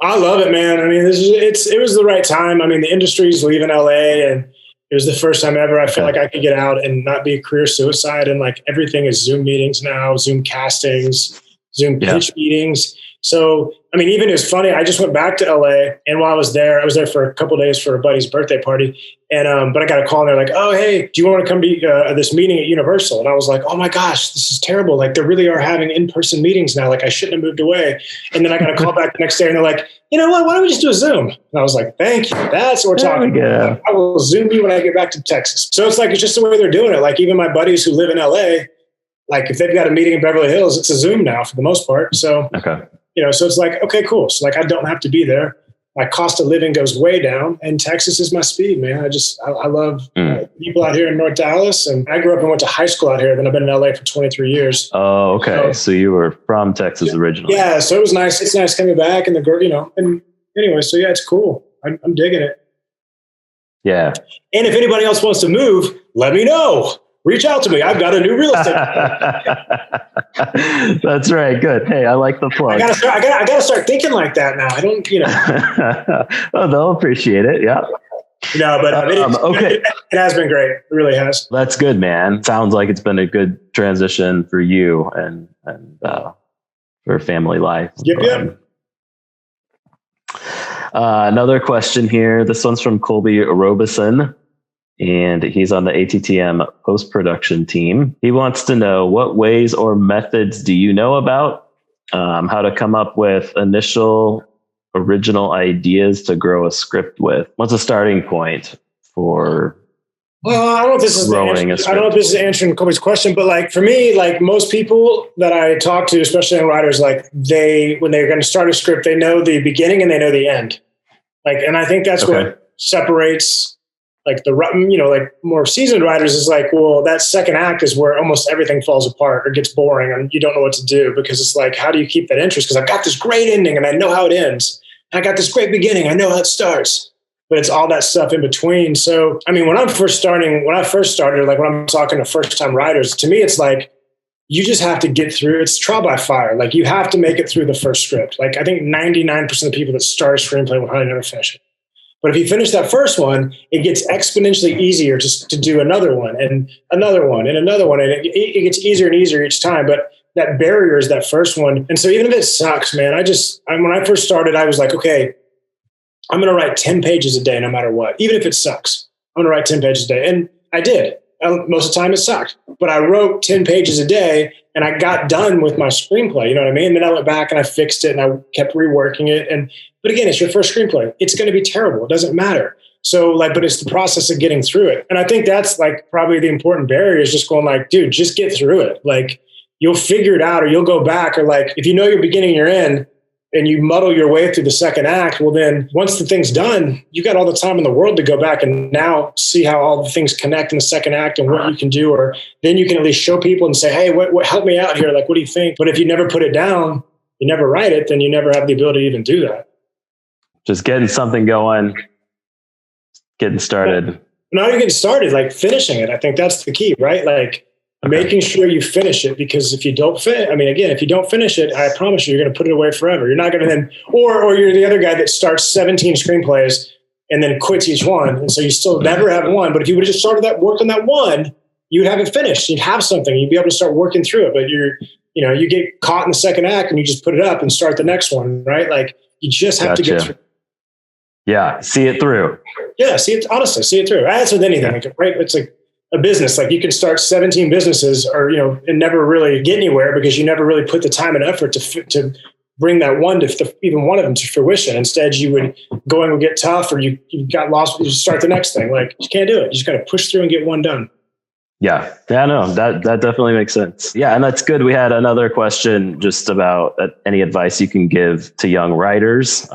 I love it, man. I mean, it was the right time. I mean, the industry's leaving LA, and it was the first time ever I felt like I could get out and not be a career suicide. And like everything is Zoom meetings now, Zoom castings, Zoom pitch meetings. So, I mean, even it was funny. I just went back to LA, and while I was there for a couple of days for a buddy's birthday party. And, but I got a call, and they're like, oh, hey, do you want to come to this meeting at Universal? And I was like, oh my gosh, this is terrible. Like they really are having in-person meetings now. Like I shouldn't have moved away. And then I got a call back the next day, and they're like, you know what, why don't we just do a Zoom? And I was like, thank you. That's what we're talking about. I will Zoom you when I get back to Texas. So it's like, it's just the way they're doing it. Like even my buddies who live in LA, like if they've got a meeting in Beverly Hills, it's a Zoom now for the most part. So, so it's like, okay, cool. So like, I don't have to be there. My cost of living goes way down, and Texas is my speed, man. I love people out here in North Dallas, and I grew up and went to high school out here. Then I've been in LA for 23 years. Oh, okay. So you were from Texas originally. Yeah. So it was nice. It's nice coming back, and and anyway, so yeah, it's cool. I'm digging it. Yeah. And if anybody else wants to move, let me know. Reach out to me. I've got a new real estate. That's right. Good. Hey, I like the plug. I gotta start thinking like that now. I don't, Oh, they'll appreciate it. Yeah. No, but it has been great. It really has. That's good, man. Sounds like it's been a good transition for you and for family life. Yep. Another question here. This one's from Colby Robeson, and he's on the ATTM post-production team. He wants to know, what ways or methods do you know about how to come up with initial original ideas to grow a script with? What's a starting point for Well, I don't know if this is I don't know if this is answering Kobe's question, but like for me, like most people that I talk to, especially young writers, like when they're going to start a script, they know the beginning and they know the end. Like, and I think that's what separates like like more seasoned writers is like, well, that second act is where almost everything falls apart or gets boring and you don't know what to do because it's like, how do you keep that interest? Because I've got this great ending and I know how it ends. I got this great beginning. I know how it starts. But it's all that stuff in between. So, I mean, when I first started, like when I'm talking to first time writers, to me, it's like, you just have to get through. It's trial by fire. Like you have to make it through the first script. Like I think 99% of people that start a screenplay will probably never finish it. But if you finish that first one, it gets exponentially easier to do another one and another one and another one. And it gets easier and easier each time. But that barrier is that first one. And so even if it sucks, man, when I first started, I was like, okay, I'm going to write 10 pages a day, no matter what. Even if it sucks, I'm going to write 10 pages a day. And I did. Most of the time it sucked, but I wrote 10 pages a day and I got done with my screenplay. You know what I mean? And then I went back and I fixed it and I kept reworking it. But again, it's your first screenplay. It's going to be terrible. It doesn't matter. So but it's the process of getting through it. And I think that's like probably the important barrier is just going like, dude, just get through it. Like you'll figure it out or you'll go back or like, if you know your beginning, your end, and you muddle your way through the second act, well, then once the thing's done, you got all the time in the world to go back and now see how all the things connect in the second act and what you can do. Or then you can at least show people and say, hey, what help me out here? Like, what do you think? But if you never put it down, you never write it, then you never have the ability to even do that. Just getting something going, getting started. Not even getting started, like finishing it. I think that's the key, right? Like, making sure you finish it, because if you don't if you don't finish it, I promise you, you're going to put it away forever. You're not going to then, or you're the other guy that starts 17 screenplays and then quits each one. And so you still never have one. But if you would have just started work on that one, you'd have it finished. You'd have something. You'd be able to start working through it. But you get caught in the second act and you just put it up and start the next one, right? Like you just have to get through. Yeah. See it through. Yeah. See it through. That's with anything. Yeah. Right. It's like a business. Like you can start 17 businesses and never really get anywhere because you never really put the time and effort to bring that even one of them to fruition. Instead, you would go and get tough or you got lost. You start the next thing. Like you can't do it. You just got to push through and get one done. Yeah. Yeah, no, that definitely makes sense. Yeah. And that's good. We had another question just about any advice you can give to young writers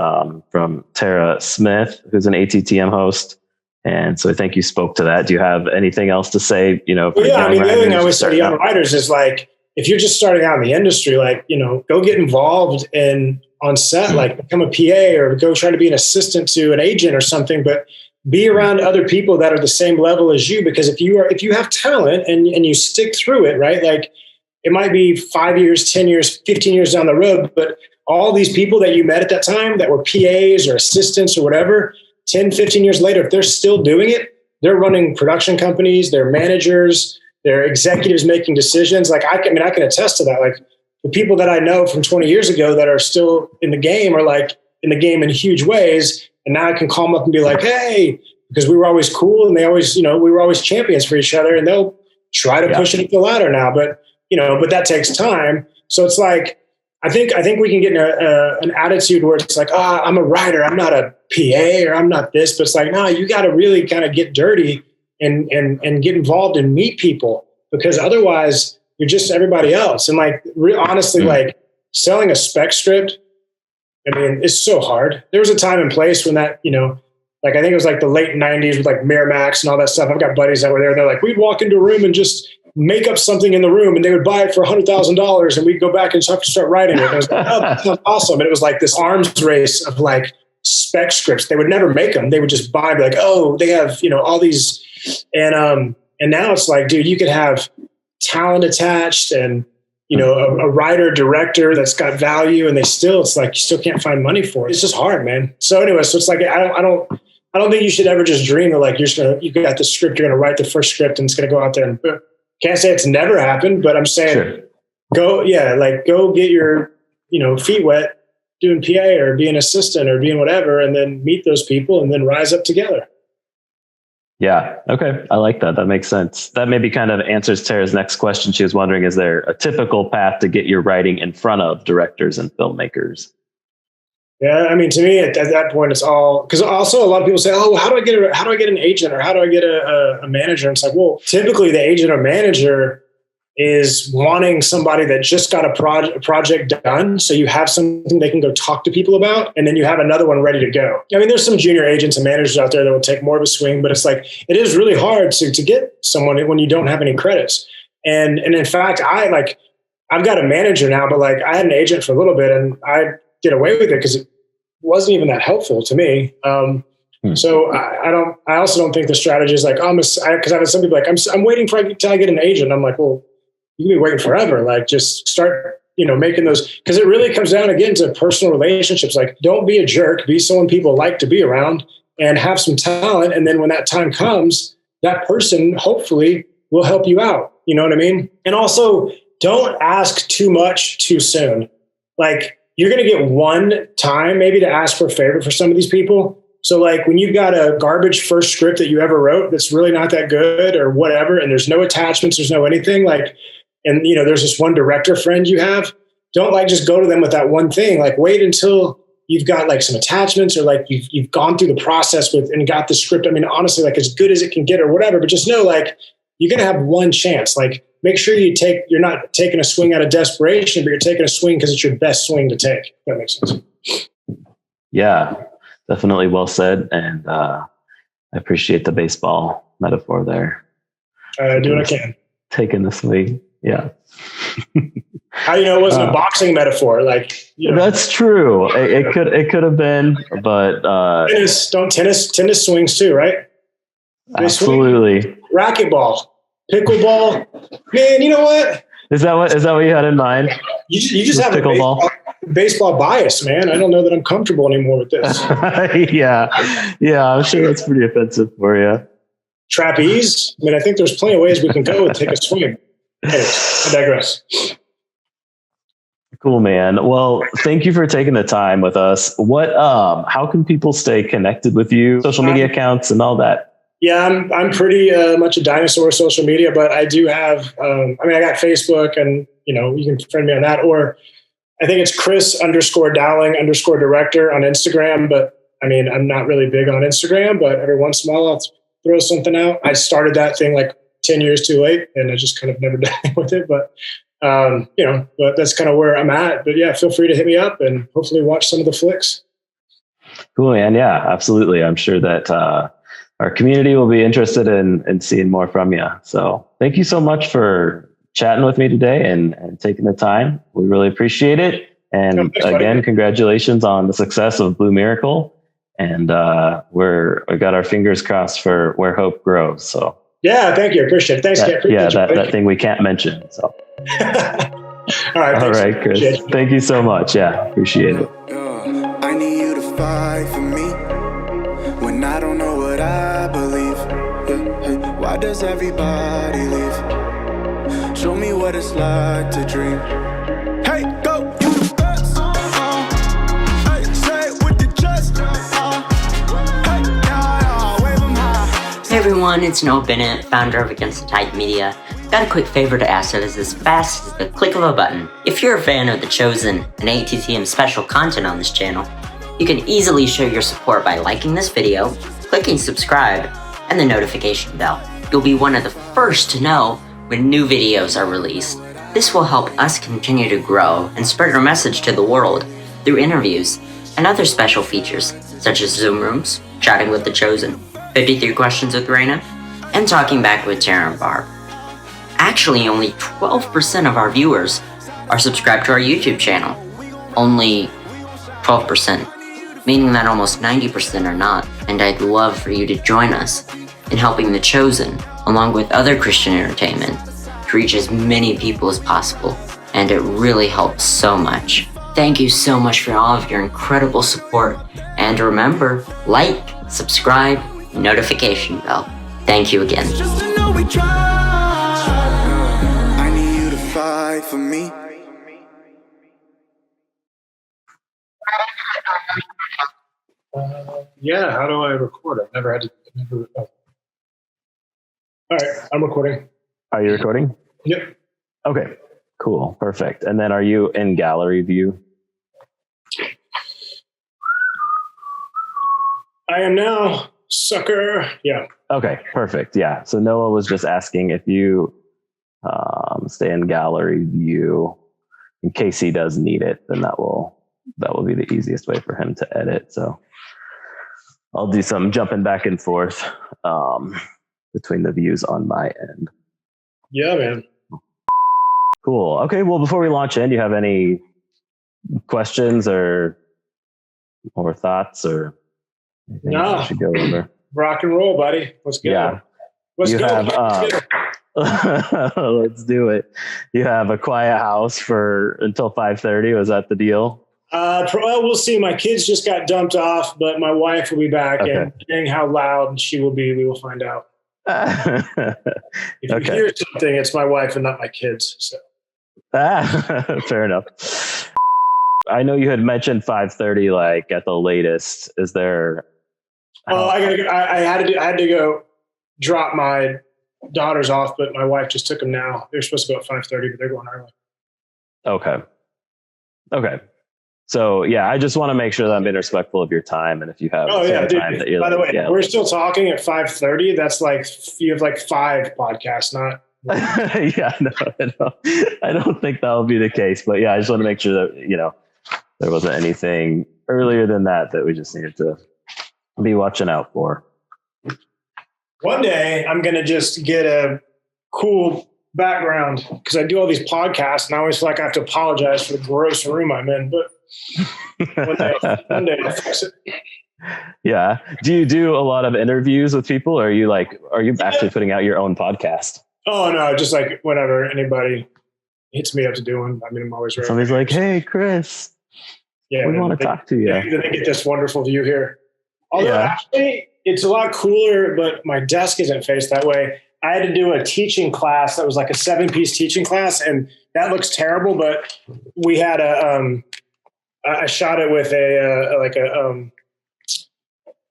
from Tara Smith, who's an ATTM host. And so I think you spoke to that. Do you have anything else to say? The other thing I always say to young writers is like, if you're just starting out in the industry, like, go get involved on set, like become a PA or go try to be an assistant to an agent or something, but be around other people that are the same level as you. Because if you have talent and you stick through it, right? Like it might be 5 years, 10 years, 15 years down the road, but all these people that you met at that time that were PAs or assistants or whatever, 10, 15 years later, if they're still doing it, they're running production companies, they're managers, they're executives making decisions. Like I can attest to that. Like the people that I know from 20 years ago that are still in the game are like in the game in huge ways. And now I can call them up and be like, hey, because we were always cool and they always, we were always champions for each other and they'll try to push it up the ladder now. But, but that takes time. So it's like, I think we can get in an attitude where it's like, I'm a writer. I'm not a PA or I'm not this, but it's like, no, you got to really kind of get dirty and get involved and meet people, because otherwise you're just everybody else. And like, honestly, like selling a spec script, it's so hard. There was a time and place when that, like, I think it was like the late 90s with like Miramax and all that stuff. I've got buddies that were there. They're like, we'd walk into a room and just make up something in the room and they would buy it for $100,000 and we'd go back and start writing it. And I was like, oh, that sounds awesome. And it was like this arms race of like spec scripts. They would never make them. They would just buy, be like, oh, they have, all these. And now it's like, dude, you could have talent attached and, a writer, director that's got value, and it's like, you still can't find money for it. It's just hard, man. So anyway, so it's like, I don't think you should ever just dream of like, you got the script, you're going to write the first script and it's going to go out there and can't say it's never happened, but I'm saying go get your, feet wet doing PA or being assistant or being whatever, and then meet those people and then rise up together. Yeah. Okay. I like that. That makes sense. That maybe kind of answers Tara's next question. She was wondering, is there a typical path to get your writing in front of directors and filmmakers? Yeah, I mean, to me, at that point, it's all because also a lot of people say, "Oh, how do I get an agent, or how do I get a manager?" And it's like, well, typically the agent or manager is wanting somebody that just got a project done, so you have something they can go talk to people about, and then you have another one ready to go. I mean, there's some junior agents and managers out there that will take more of a swing, but it's like it is really hard to get someone when you don't have any credits. And in fact, I've got a manager now, but like I had an agent for a little bit, and I get away with it because it wasn't even that helpful to me. So I also don't think the strategy is like, because I've had some people like, I'm waiting till I get an agent. I'm like, well, you can be waiting forever. Like just start, making those, because it really comes down again to personal relationships. Like don't be a jerk, be someone people like to be around and have some talent. And then when that time comes, that person hopefully will help you out. You know what I mean? And also don't ask too much too soon. Like, you're going to get one time maybe to ask for a favor for some of these people. So like when you've got a garbage first script that you ever wrote that's really not that good or whatever, and there's no attachments, there's no anything like, and there's this one director friend you have, don't like just go to them with that one thing. Like wait until you've got like some attachments or like you've gone through the process with and got the script. I mean, honestly, like as good as it can get or whatever, but just know like you're going to have one chance. Like make sure you're not taking a swing out of desperation, but you're taking a swing because it's your best swing to take. If that makes sense. Yeah, definitely well said. And I appreciate the baseball metaphor there. I do what I can. Taking the swing. Yeah. How do you know it wasn't a boxing metaphor? Like, that's true. It could have been, but tennis swings too, right? Absolutely. Racquetball, pickleball. Man, you know what? Is that what you had in mind? You just have a baseball bias, man. I don't know that I'm comfortable anymore with this. Yeah, I'm sure that's pretty offensive for you. Trapeze. I mean, I think there's plenty of ways we can go and take a swing. Anyways, I digress. Cool, man. Well, thank you for taking the time with us. How can people stay connected with you? Social media accounts and all that. Yeah, I'm pretty much a dinosaur with social media, but I do have, I got Facebook and, you can friend me on that, or I think it's Chris_Dowling_director on Instagram. But I mean, I'm not really big on Instagram, but every once in a while I'll throw something out. I started that thing like 10 years too late and I just kind of never done anything with it, but but that's kind of where I'm at. But yeah, feel free to hit me up and hopefully watch some of the flicks. Cool, man. Yeah, absolutely. I'm sure that, our community will be interested in seeing more from you. So thank you so much for chatting with me today and taking the time. We really appreciate it. And again, congratulations on the success of Blue Miracle. And we got our fingers crossed for Where Hope Grows. So yeah, thank you. I appreciate it. Thanks, Kent. That thing we can't mention. So all right, Chris. Thank you so much. Yeah, appreciate it. I need you to fight for me when I don't know what I believe. Why does everybody leave? Show me what it's like to dream. Hey, go, you the best. Hey, say it with your chest. Hey, wave 'em high. Hey everyone, it's Bennett, founder of Against the Tide Media. Got a quick favor to ask that is as fast as the click of a button. If you're a fan of The Chosen and ATTM special content on this channel, you can easily show your support by liking this video, clicking subscribe, and the notification bell. You'll be one of the first to know when new videos are released. This will help us continue to grow and spread our message to the world through interviews and other special features such as Zoom rooms, chatting with The Chosen, 53 Questions with Raina, and talking back with Tara and Barb. Actually, only 12% of our viewers are subscribed to our YouTube channel. Only 12%, meaning that almost 90% are not. And I'd love for you to join us in helping The Chosen, along with other Christian entertainment, to reach as many people as possible. And it really helps so much. Thank you so much for all of your incredible support. And remember, like, subscribe, notification bell. Thank you again. Just to know we try. I need you to fight for me. Yeah, how do I record? I've never had to. All right, I'm recording. Are you recording? Yep. Okay, cool, perfect. And then are you in gallery view? I am now, sucker. Yeah. Okay, perfect. Yeah. So Noah was just asking if you stay in gallery view in case he does need it, then that will be the easiest way for him to edit. So I'll do some jumping back and forth between the views on my end. Yeah, man. Cool. Okay. Well, before we launch in, do you have any questions or thoughts or anything No. we should go over? Rock and roll, buddy. Let's go. Yeah. Let's You go. have, let's do it. You have a quiet house until 5:30. Was that the deal? Well, we'll see. My kids just got dumped off, but my wife will be back, and depending how loud she will be, we will find out. If you hear something, it's my wife and not my kids. So. Fair enough. I know you had mentioned 5:30, like at the latest. Is there? Oh, I had to go drop my daughters off, but my wife just took them now. They're supposed to go at 5:30, but they're going early. Okay. So yeah, I just want to make sure that I'm being respectful of your time, and if you have time that you're. By the way, we're still talking at 5:30. That's like you have like 5 podcasts, not. Yeah, no, I don't think that will be the case, but yeah, I just want to make sure that there wasn't anything earlier than that we just needed to be watching out for. One day, I'm gonna just get a cool background because I do all these podcasts, and I always feel like I have to apologize for the gross room I'm in, but. One day I'll fix it. Yeah. Do you do a lot of interviews with people, or are you actually putting out your own podcast? Oh no, just like whenever anybody hits me up to do one. I mean, I'm always ready. Somebody's like, "Hey, Chris, we want to talk to you." Then they get this wonderful view here. Although actually, it's a lot cooler, but my desk isn't faced that way. I had to do a teaching class that was like a 7-piece teaching class, and that looks terrible. But we had I shot it with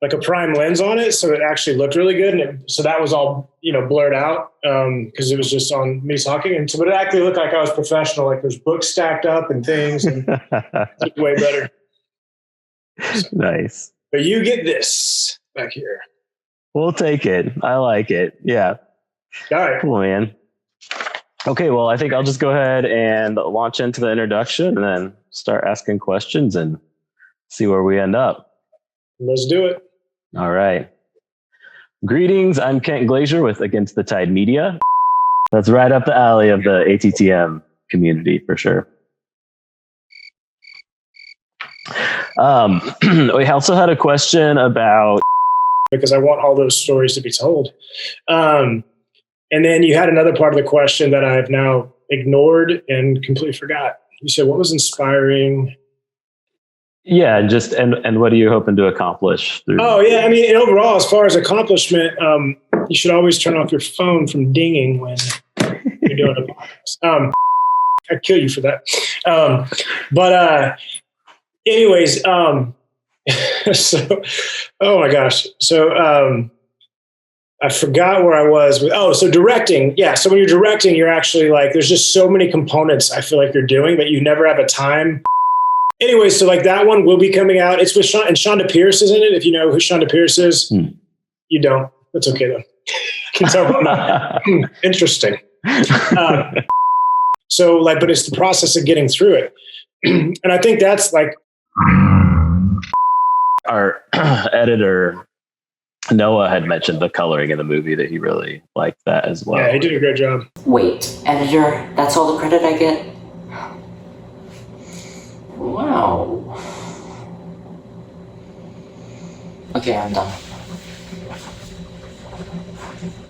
like a prime lens on it, so it actually looked really good. And so that was all blurred out because it was just on me talking, and so but it actually looked like I was professional. Like there's books stacked up and things, and it's way better. So, nice. But you get this back here. We'll take it. I like it. Yeah. All right. Cool, man. Okay, well, I think I'll just go ahead and launch into the introduction and then start asking questions and see where we end up. Let's do it. All right. Greetings. I'm Kent Glazier with Against the Tide Media. That's right up the alley of the ATTM community for sure. We also had a question about... Because I want all those stories to be told. And then you had another part of the question that I've now ignored and completely forgot. You said, what was inspiring? Yeah, just and what are you hoping to accomplish through? Oh, yeah. I mean, and overall, as far as accomplishment, you should always turn off your phone from dinging when you're doing a podcast. I'd kill you for that. Anyways, so, oh my gosh. So, I forgot where I was with, so directing. Yeah. So when you're directing, you're actually like, there's just so many components I feel like you're doing that you never have a time. Anyway, so like that one will be coming out. It's with Shonda Pierce is in it. If you know who Shonda Pierce is, you don't. That's okay though. Can tell I'm not. Interesting. So like, but it's the process of getting through it. And I think that's like our editor, Noah, had mentioned the coloring in the movie that he really liked that as well. Yeah, he did a great job. Wait, editor, that's all the credit I get? Wow. Okay, I'm done.